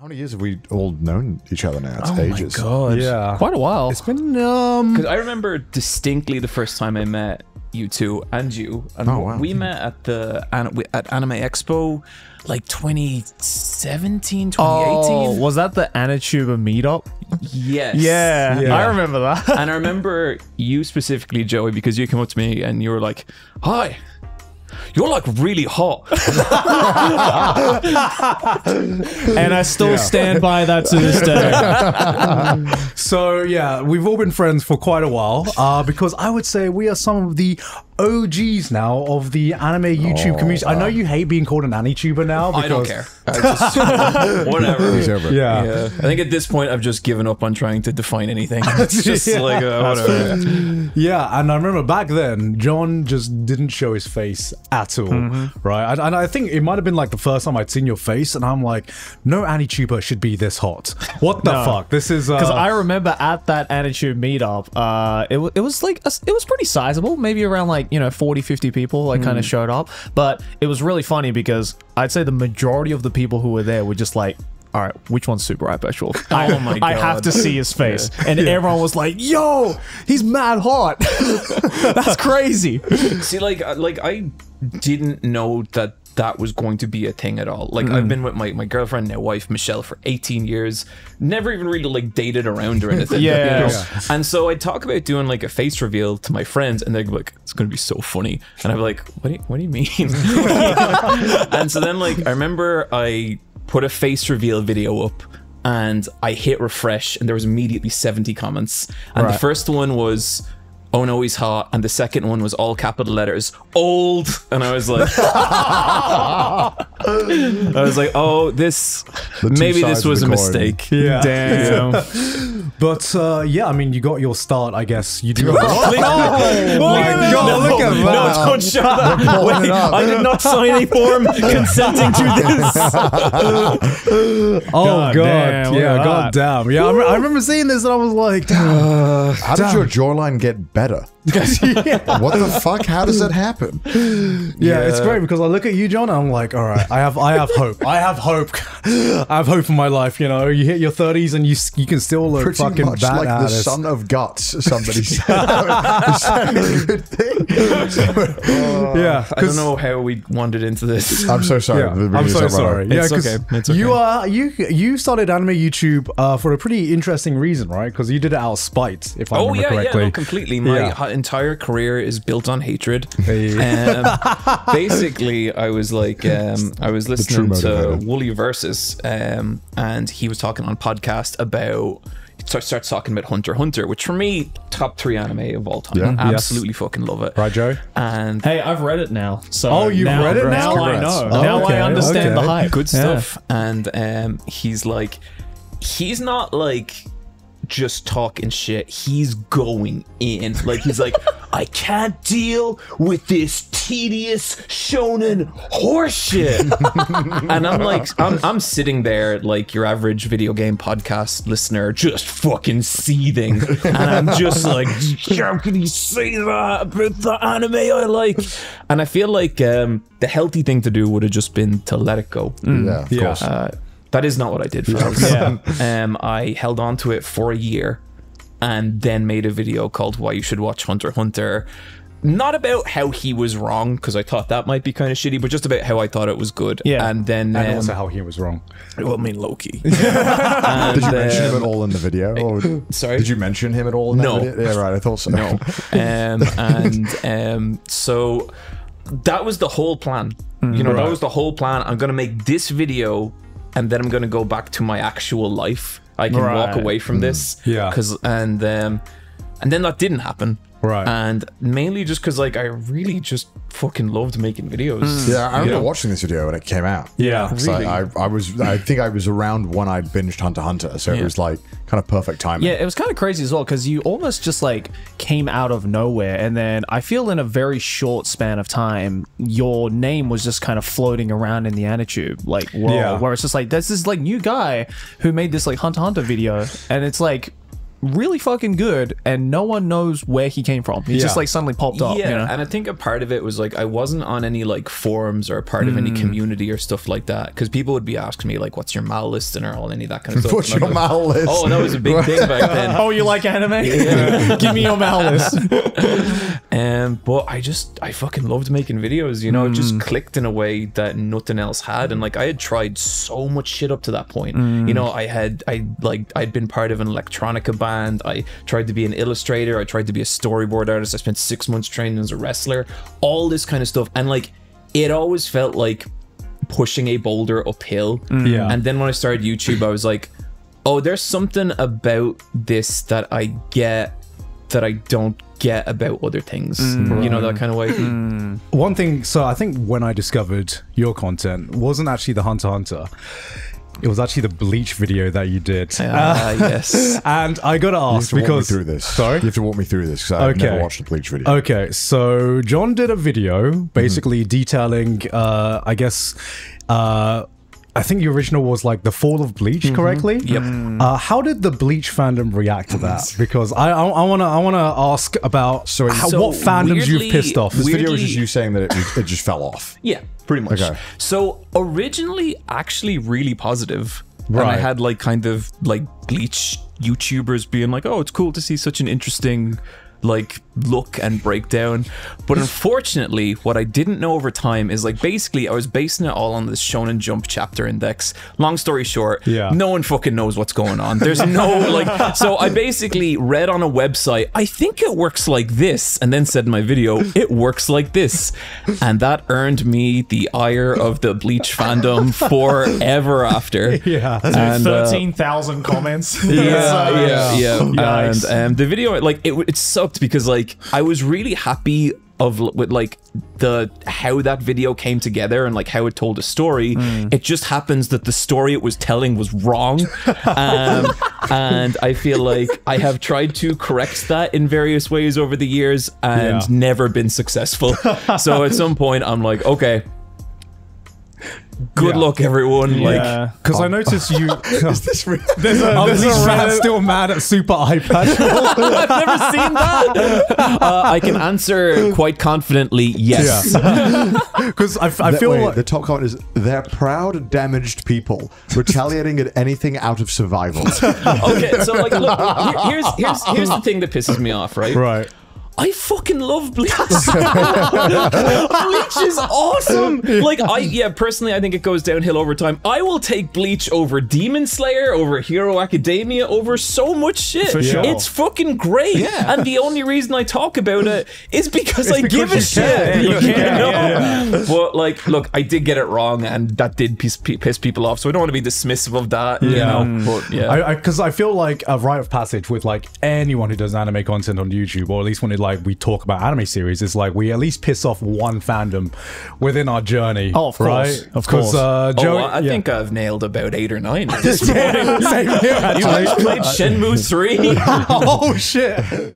How many years have we all known each other now? It's ages. My god. Yeah. Quite a while. It's been Because I remember distinctly the first time I met you two and you. And wow. we met at the at Anime Expo like 2017, 2018. Oh, was that the Anituber meetup? Yes. Yeah, Yeah. I remember that. And I remember you specifically, Joey, because you came up to me and you were like, "Hi, you're like really hot." And I still stand by that to this day. So yeah, we've all been friends for quite a while, because I would say we are some of the OGs now of the anime YouTube community. I know you hate being called an Anituber now. Because, I don't care. Whatever. He's over it. Yeah. I think at this point I've just given up on trying to define anything. It's just like whatever. Yeah, and I remember back then, John just didn't show his face at all, right? And I think it might have been like the first time I'd seen your face, and I'm like, no Anituber should be this hot. What the fuck? This is Because I remember at that Anituber meetup, it was like it was pretty sizable, maybe around like 40, 50 people like kind of showed up, but it was really funny because I'd say the majority of the people who were there were just like, all right, which one's Super Eyepatch Wolf? Oh my god. I have to see his face. And everyone was like, yo, he's mad hot. That's crazy. See, like I didn't know that was going to be a thing at all. Like I've been with my girlfriend, now wife, Michelle, for 18 years. Never even really like dated around or anything. Yeah. And so I'd talk about doing like a face reveal to my friends, and they'd be like, "It's gonna be so funny," and I'd be like, "What do you mean?" And so then like I remember I put a face reveal video up and I hit refresh and there was immediately 70 comments. And the first one was, "Oh no, he's hot," and the second one was all capital letters, "old," and I was like, oh, this maybe this was a mistake. Yeah. Damn. But yeah, I mean, you got your start, I guess. You do. Oh my God, look at that. No, don't show that. Wait, I did not sign a form consenting to this. Oh god, damn, look yeah, at god that. damn. Yeah, I remember seeing this and I was like, damn. How did your jawline get better? What the fuck? How does that happen? Yeah, it's great because I look at you, John, and I'm like, all right, I have hope. I have hope. I have hope in my life. You know, you hit your 30s and you can still look Pretty fucking much badass. like the son of guts, somebody said. Is that a good thing? Yeah, I don't know how we wandered into this. I'm so sorry. Yeah, I'm so sorry. Yeah, It's 'cause okay. It's okay. you started anime YouTube for a pretty interesting reason, right? Because you did it out of spite, if I remember correctly. Yeah, no, completely. My entire career is built on hatred. Basically, I was like, I was listening to Woolly Versus, and he was talking on a podcast about. Starts talking about Hunter x Hunter, which for me, top 3 anime of all time. Yeah. Absolutely fucking love it. Right, Joe? And Hey, I've read it now. So Oh, you've read it now? Now I know. Oh, Now okay, I understand the hype. good stuff. And he's like, he's not like just talking shit, he's going in. Like he's like, I can't deal with this tedious shonen horseshit. And I'm like, I'm sitting there like your average video game podcast listener, just fucking seething, and I'm just like, how can you say that about the anime I like? And I feel like the healthy thing to do would have just been to let it go. Yeah, of course. That is not what I did, folks. I held on to it for a year and then made a video called Why You Should Watch Hunter x Hunter. Not about how he was wrong, because I thought that might be kind of shitty, but just about how I thought it was good. Yeah. And then... And also how he was wrong. well, I mean, Low-key. Did you mention him at all in the video? Or sorry? Did you mention him at all in that video? Yeah, right, I thought so. No. So that was the whole plan. You know, that was the whole plan. I'm going to make this video and then I'm going to go back to my actual life. I can walk away from this. Yeah. And then that didn't happen. Right. And mainly just because like I really just fucking loved making videos. Yeah, I remember watching this video when it came out. Yeah. So Really? I think I was around when I binged Hunter x Hunter, so it was like kind of perfect timing. Yeah, it was kind of crazy as well because you almost just like came out of nowhere, and then I feel in a very short span of time, your name was just kind of floating around in the Anitube like world, where it's just like there's this like new guy who made this like Hunter x Hunter video, and it's like really fucking good, and no one knows where he came from. He just like suddenly popped up. Yeah, you know? and I think a part of it was like I wasn't on any like forums or a part of any community or stuff like that, because people would be asking me like, "What's your mal list?" and all any of that kind of stuff. What's And your I'm like, mal list? Oh, that was a big thing back then. Oh, you like anime? Give me your malice. But I fucking loved making videos, you know, it just clicked in a way that nothing else had. And like I had tried so much shit up to that point. You know, I'd been part of an electronica band. I tried to be an illustrator. I tried to be a storyboard artist. I spent 6 months training as a wrestler, all this kind of stuff. And like, it always felt like pushing a boulder uphill. Yeah. And then when I started YouTube, I was like, oh, there's something about this that I get that I don't get about other things. You know, that kind of way. One thing, so I think when I discovered your content wasn't actually the Hunter x Hunter. It was actually the Bleach video that you did. Yes. And I gotta ask, You have to walk me because through this. Sorry? You have to walk me through this because I've Okay. never watched the Bleach video. Okay, so John did a video basically detailing, I guess, I think the original was like the fall of Bleach, correctly? Yep. How did the Bleach fandom react to that? Because I wanna ask about So what fandoms weirdly- you've pissed off. This video was Weirdly- just you saying that it just fell off. Yeah, pretty much. Okay. So originally, actually, really positive. And I Right. had like kind of like Bleach YouTubers being like, "Oh, it's cool to see such an interesting like look and breakdown." But unfortunately, what I didn't know over time is like basically I was basing it all on this Shonen Jump chapter index. Long story short, no one fucking knows what's going on. There's no like, so I basically read on a website, I think it works like this, and then said in my video, it works like this. And that earned me the ire of the Bleach fandom forever after. Yeah. And, 13,000 comments. yeah. Yikes. And the video, like, it sucked because like I was really happy with like how that video came together and like how it told a story. It just happens that the story it was telling was wrong, and I feel like I have tried to correct that in various ways over the years and never been successful. So at some point I'm like, okay, good luck, everyone. Like, because I noticed you. Is this real? There's a Reddit still mad at Super Eyepatch. I've never seen that. I can answer quite confidently, yes. Because I feel Wait, like the top comment is they're proud, damaged people retaliating at anything out of survival. Okay, so like, look, here's the thing that pisses me off, right? right. I fucking love Bleach. Bleach is awesome. Like, personally, I think it goes downhill over time. I will take Bleach over Demon Slayer, over Hero Academia, over so much shit. For sure. It's fucking great. Yeah. And the only reason I talk about it is because I because give a you shit. can. You You can, know? But like, look, I did get it wrong, and that did piss people off. So I don't want to be dismissive of that. You know? But yeah. Because I feel like a rite of passage with like anyone who does anime content on YouTube, or at least when we talk about anime series, is like we at least piss off one fandom within our journey. Oh, of course. Right? Of course. Joey, I think I've nailed about 8 or 9 at this point. Same here, You actually. guys played Shenmue 3? Oh shit.